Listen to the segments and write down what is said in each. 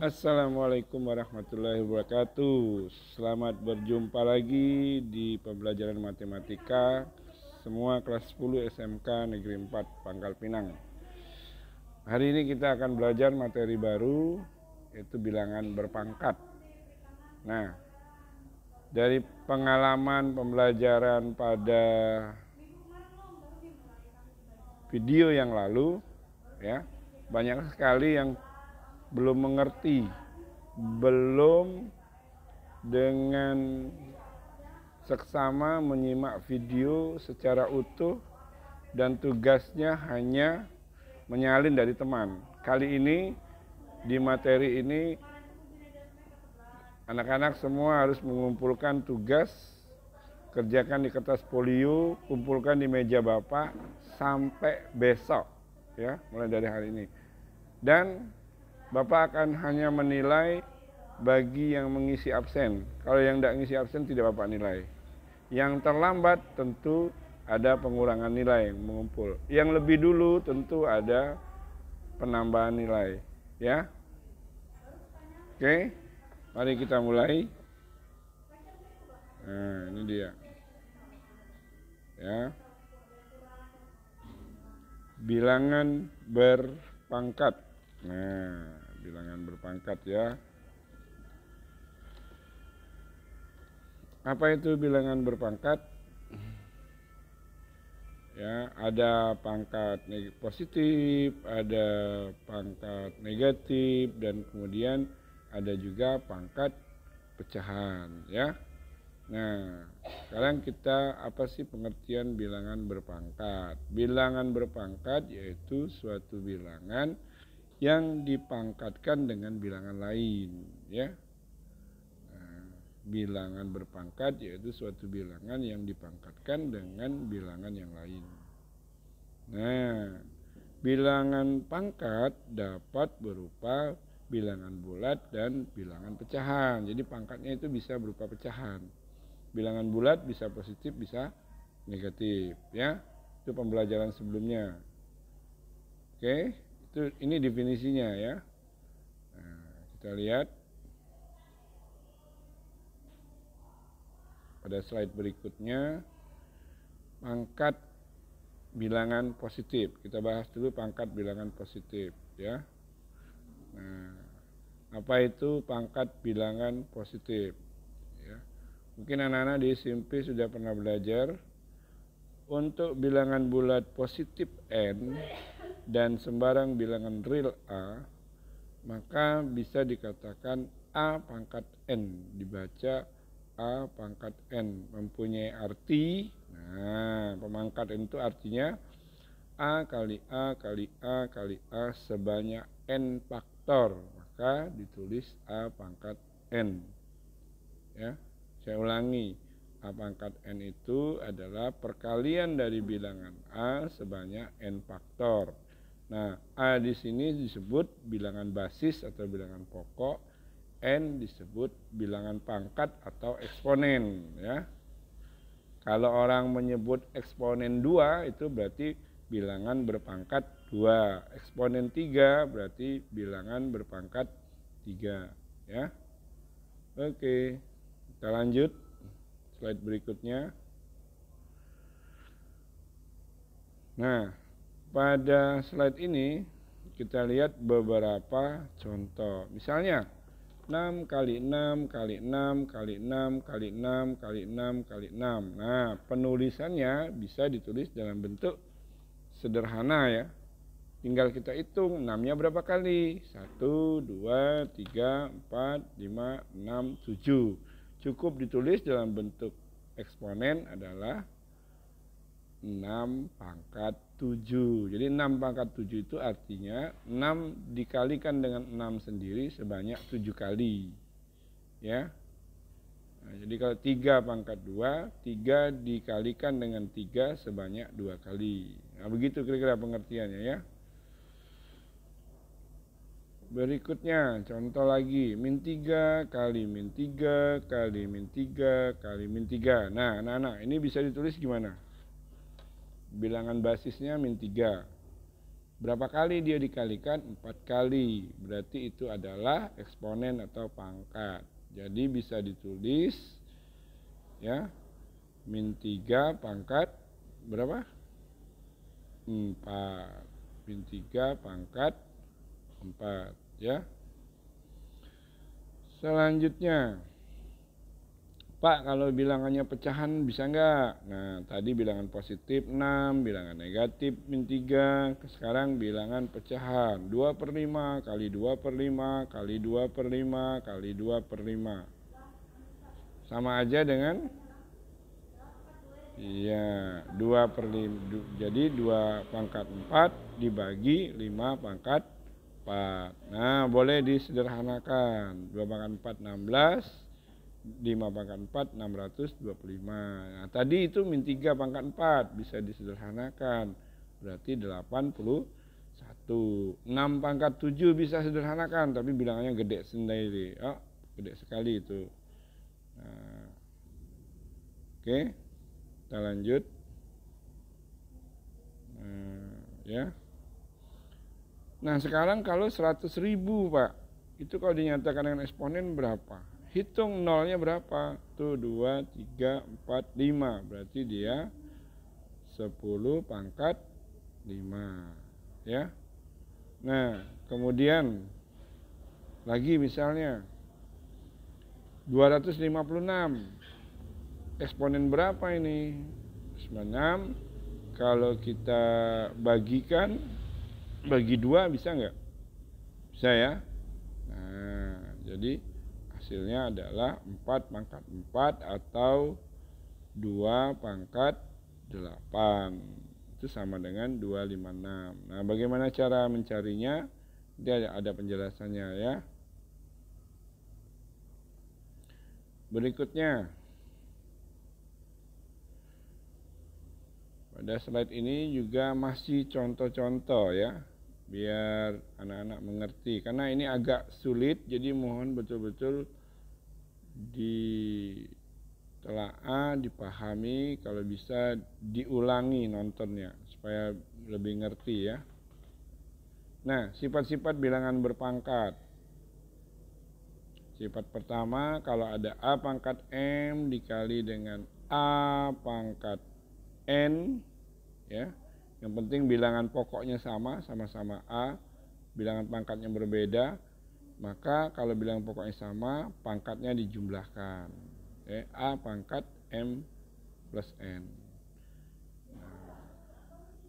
Assalamualaikum warahmatullahi wabarakatuh. Selamat berjumpa lagi di pembelajaran matematika semua kelas 10 SMK Negeri 4 Pangkal Pinang. Hari ini kita akan belajar materi baru, yaitu bilangan berpangkat. Nah, dari pengalaman pembelajaran pada video yang lalu, ya, banyak sekali yang belum mengerti, belum dengan seksama menyimak video secara utuh dan tugasnya hanya menyalin dari teman. Kali ini di materi ini anak-anak semua harus mengumpulkan tugas, kerjakan di kertas folio, kumpulkan di meja Bapak sampai besok, ya, mulai dari hari ini. Dan Bapak akan hanya menilai bagi yang mengisi absen. Kalau yang tidak mengisi absen tidak Bapak nilai. Yang terlambat tentu ada pengurangan nilai yang mengumpul. Yang lebih dulu tentu ada penambahan nilai, ya. Oke, mari kita mulai. Nah, ini dia. Ya. Bilangan berpangkat. Nah, bilangan berpangkat, ya. Apa itu bilangan berpangkat? Ya, ada pangkat positif, ada pangkat negatif, dan kemudian ada juga pangkat pecahan, ya. Nah, sekarang kita apa sih pengertian bilangan berpangkat? Bilangan berpangkat yaitu suatu bilangan yang dipangkatkan dengan bilangan lain, ya. Nah, bilangan berpangkat yaitu suatu bilangan yang dipangkatkan dengan bilangan yang lain. Nah, bilangan pangkat dapat berupa bilangan bulat dan bilangan pecahan. Jadi pangkatnya itu bisa berupa pecahan. Bilangan bulat bisa positif, bisa negatif, ya. Itu pembelajaran sebelumnya. Oke. Ini definisinya, ya. Nah, kita lihat pada slide berikutnya, pangkat bilangan positif. Kita bahas dulu pangkat bilangan positif, ya. Nah, apa itu pangkat bilangan positif? Ya. Mungkin anak-anak di SMP sudah pernah belajar. Untuk bilangan bulat positif N dan sembarang bilangan real A, maka bisa dikatakan A pangkat N, dibaca A pangkat N, mempunyai arti. Nah, pemangkat N itu artinya A kali A kali A kali A sebanyak N faktor, maka ditulis A pangkat N, ya. Saya ulangi, A pangkat N itu adalah perkalian dari bilangan A sebanyak N faktor. Nah, A di sini disebut bilangan basis atau bilangan pokok, N disebut bilangan pangkat atau eksponen, ya. Kalau orang menyebut eksponen 2 itu berarti bilangan berpangkat 2. Eksponen 3 berarti bilangan berpangkat 3, ya. Oke, kita lanjut. Slide berikutnya. Nah, pada slide ini kita lihat beberapa contoh. Misalnya 6 kali 6 kali 6 kali 6 kali 6 kali 6 kali 6. Nah, penulisannya bisa ditulis dalam bentuk sederhana, ya. Tinggal kita hitung 6-nya berapa kali. 1, 2, 3, 4, 5, 6, 7. Cukup ditulis dalam bentuk eksponen adalah 6 pangkat 7. Jadi 6 pangkat 7 itu artinya 6 dikalikan dengan 6 sendiri sebanyak 7 kali, ya. Nah, jadi kalau 3 pangkat 2, 3 dikalikan dengan 3 sebanyak 2 kali. Nah, begitu kira-kira pengertiannya, ya. Berikutnya, contoh lagi, min 3 kali min 3 kali min 3 kali min 3. Nah, anak-anak, ini bisa ditulis gimana? Bilangan basisnya min 3. Berapa kali dia dikalikan? 4 kali. Berarti itu adalah eksponen atau pangkat. Jadi bisa ditulis ya, min 3 pangkat berapa? 4. Min 3 pangkat 4 ya. Selanjutnya, Pak, kalau bilangannya pecahan bisa enggak? Nah, tadi bilangan positif 6, bilangan negatif min 3. Sekarang bilangan pecahan 2/5 kali 2/5 kali 2/5 kali 2/5. Sama aja dengan, iya, 2/5. Jadi 2 pangkat 4 dibagi 5 pangkat 4. Nah, boleh disederhanakan. 2 pangkat 4 16, 5 pangkat 4 625. Nah, tadi itu min 3 pangkat 4 bisa disederhanakan. Berarti 81. 6 pangkat 7 bisa sederhanakan, tapi bilangannya gede sendiri. Oh, gede sekali itu. Nah, oke, kita lanjut. Ya. Nah, sekarang kalau 100.000, Pak, itu kalau dinyatakan dengan eksponen berapa? Hitung nolnya berapa? Tuh 2, 3, 4, 5. Berarti dia 10 pangkat 5. Ya. Nah, kemudian lagi misalnya 256. Eksponen berapa ini? 96. Kalau kita bagikan, bagi 2 bisa nggak? Bisa ya. Nah, jadi hasilnya adalah 4 pangkat 4 atau 2 pangkat 8. Itu sama dengan 256. Nah, bagaimana cara mencarinya? Dia ada penjelasannya ya. Berikutnya, pada slide ini juga masih contoh-contoh ya, biar anak-anak mengerti. Karena ini agak sulit, jadi mohon betul-betul ditelaah, dipahami, kalau bisa diulangi nontonnya supaya lebih ngerti ya. Nah, sifat-sifat bilangan berpangkat. Sifat pertama, kalau ada A pangkat M dikali dengan A pangkat N, ya, yang penting bilangan pokoknya sama-sama A, bilangan pangkatnya berbeda, maka kalau bilangan pokoknya sama, pangkatnya dijumlahkan. A pangkat M plus N.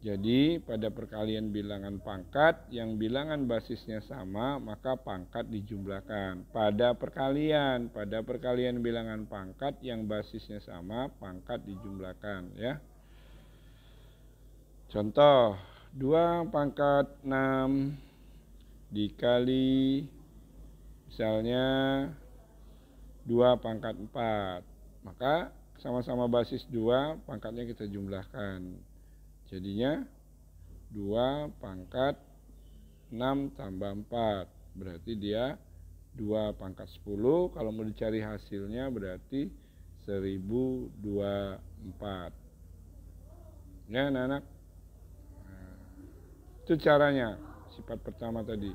Jadi pada perkalian bilangan pangkat yang bilangan basisnya sama, maka pangkat dijumlahkan. Pada perkalian bilangan pangkat yang basisnya sama, pangkat dijumlahkan ya. Contoh, 2 pangkat 6 dikali misalnya 2 pangkat 4. Maka sama-sama basis 2, pangkatnya kita jumlahkan. Jadinya 2 pangkat 6 tambah 4. Berarti dia 2 pangkat 10. Kalau mau dicari hasilnya berarti 1024. Ya, anak-anak. Itu caranya, sifat pertama tadi.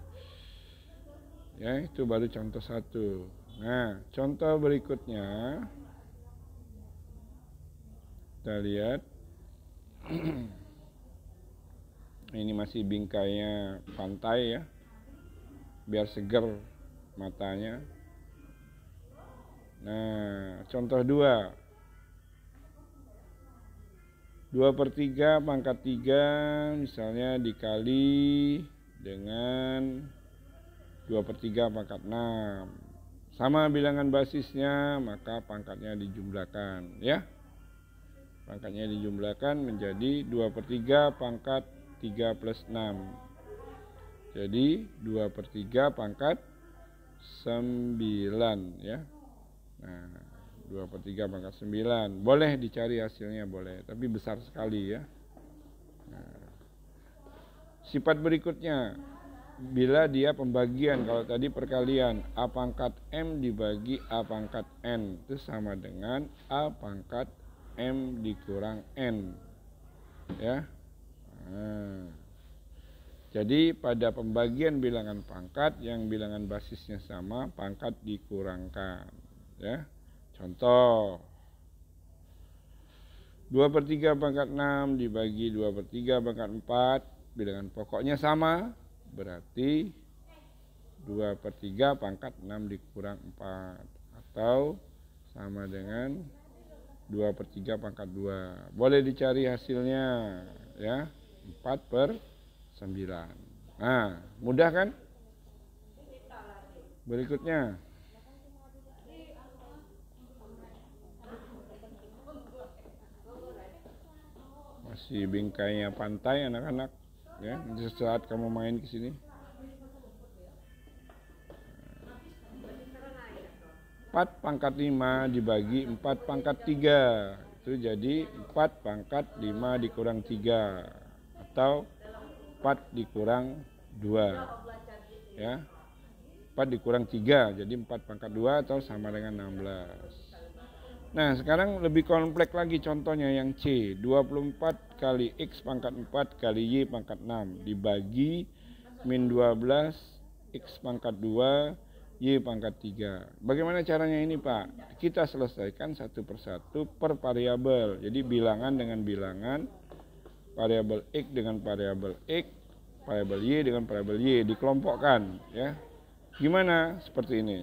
Ya, itu baru contoh 1. Nah, contoh berikutnya kita lihat. Ini masih bingkainya pantai ya, biar seger matanya. Nah, contoh 2. 2/3 pangkat 3 misalnya dikali dengan 2/3 pangkat 6. Sama bilangan basisnya, maka pangkatnya dijumlahkan ya. Pangkatnya dijumlahkan menjadi 2/3 pangkat 3 plus 6. Jadi 2/3 pangkat 9 ya. Nah, 2/3 pangkat 9. Boleh dicari hasilnya, boleh, tapi besar sekali ya. Nah, sifat berikutnya, bila dia pembagian, kalau tadi perkalian A pangkat M dibagi A pangkat N, itu sama dengan A pangkat M dikurang N ya. Nah, Jadi pada pembagian bilangan pangkat yang bilangan basisnya sama, pangkat dikurangkan. Ya, contoh 2/3 pangkat 6 dibagi 2/3 pangkat 4, bilangan pokoknya sama, berarti 2/3 pangkat 6 dikurang 4, atau sama dengan 2/3 pangkat 2. Boleh dicari hasilnya, ya, 4/9. Nah, mudah kan? Berikutnya. Masih bingkainya pantai anak-anak, ya. Saat kamu main ke sini. 4 pangkat 5 dibagi 4 pangkat 3. Itu jadi 4 pangkat 5 dikurang 3. Atau 4 dikurang 2. Ya. 4 dikurang 3. Jadi 4 pangkat 2 atau sama dengan 16. Nah, sekarang lebih kompleks lagi contohnya yang C. 24 kali X pangkat 4 kali Y pangkat 6 dibagi min 12 X pangkat 2 Y pangkat 3. Bagaimana caranya ini, Pak? Kita selesaikan satu persatu per variabel. Jadi bilangan dengan bilangan, variabel X dengan variabel X, variabel Y dengan variabel Y dikelompokkan, ya. Gimana? Seperti ini.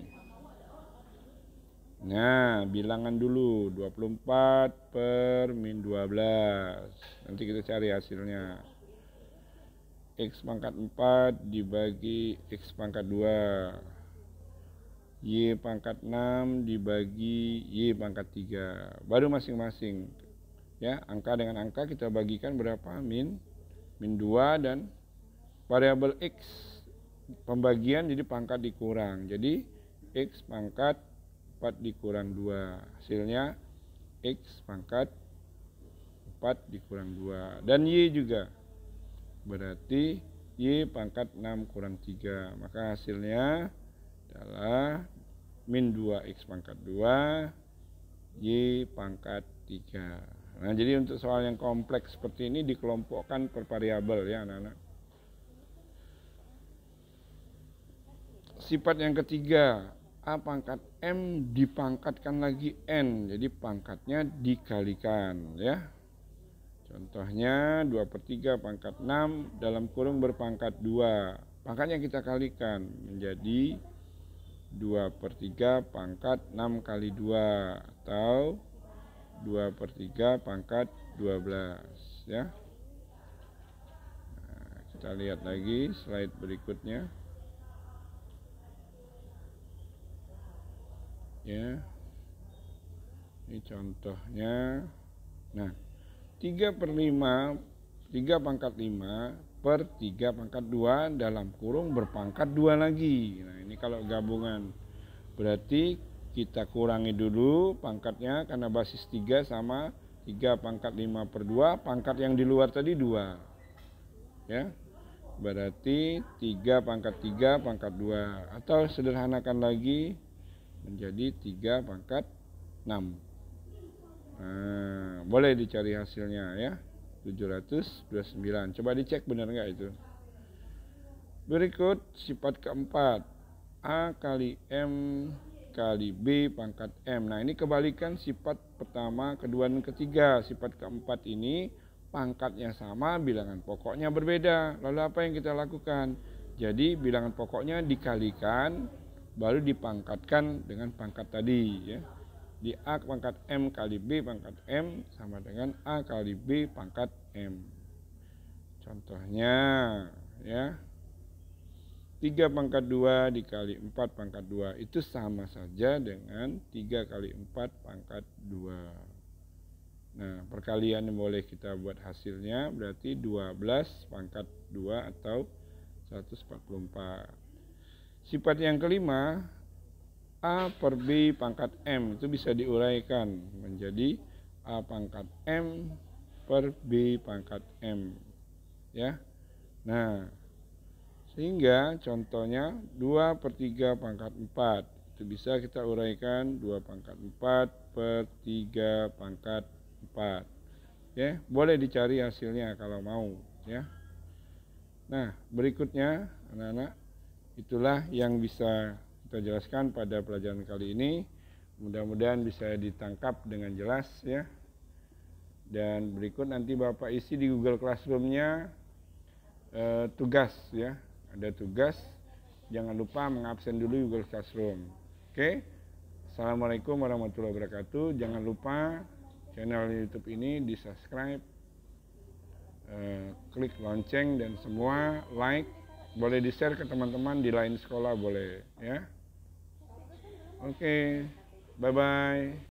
Nah, bilangan dulu 24 per min 12. Nanti kita cari hasilnya. X pangkat 4 dibagi X pangkat 2. Y pangkat 6 dibagi Y pangkat 3. Baru masing-masing. Ya, angka dengan angka kita bagikan berapa? Min 2 dan variabel X. Pembagian jadi pangkat dikurang. Jadi X pangkat 4 dikurang 2. Hasilnya X pangkat 4 dikurang 2. Dan Y juga. Berarti Y pangkat 6 kurang 3. Maka hasilnya adalah min 2X pangkat 2 Y pangkat 3. Nah, jadi untuk soal yang kompleks seperti ini dikelompokkan per variabel, ya anak-anak. Sifat yang ketiga, A pangkat M dipangkatkan lagi N. Jadi pangkatnya dikalikan, ya. Contohnya 2/3 pangkat 6 dalam kurung berpangkat 2. Pangkatnya kita kalikan menjadi 2/3 pangkat 6 kali 2 atau 2/3 pangkat 12, ya. Nah, kita lihat lagi slide berikutnya. Ya, ini contohnya. Nah, 3/5 3 pangkat 5 per 3 pangkat 2 dalam kurung berpangkat 2 lagi. Nah, ini kalau gabungan berarti kita kurangi dulu pangkatnya, karena basis 3 sama 3 pangkat 5 per 2, pangkat yang di luar tadi 2, ya. Berarti 3 pangkat 3 pangkat 2, atau sederhanakan lagi menjadi 3 pangkat 6. Nah, boleh dicari hasilnya, ya. 729. Coba dicek benar nggak itu. Berikut sifat keempat, A kali M kali B pangkat M. Nah, ini kebalikan sifat pertama, kedua, dan ketiga. Sifat keempat ini pangkatnya sama, bilangan pokoknya berbeda. Lalu apa yang kita lakukan? Jadi bilangan pokoknya dikalikan, baru dipangkatkan dengan pangkat tadi, ya. Di A pangkat M kali B pangkat M sama dengan A kali B pangkat M. Contohnya, ya, 3 pangkat 2 dikali 4 pangkat 2 itu sama saja dengan 3 kali 4 pangkat 2. Nah, perkalian yang boleh kita buat hasilnya berarti 12 pangkat 2 atau 144. Sifat yang kelima, A per B pangkat M, itu bisa diuraikan menjadi A pangkat M per B pangkat M, ya. Nah, sehingga contohnya 2/3 pangkat 4, itu bisa kita uraikan 2 pangkat 4 per 3 pangkat 4, ya. Boleh dicari hasilnya kalau mau, ya. Nah, berikutnya anak-anak, itulah yang bisa kita jelaskan pada pelajaran kali ini. Mudah-mudahan bisa ditangkap dengan jelas ya. Dan berikut nanti Bapak isi di Google Classroom-nya tugas ya. Ada tugas, jangan lupa mengabsen dulu Google Classroom. Oke. Assalamualaikum warahmatullahi wabarakatuh. Jangan lupa channel YouTube ini di-subscribe, klik lonceng dan semua like, boleh di-share ke teman-teman di lain sekolah boleh ya. Oke. Bye bye.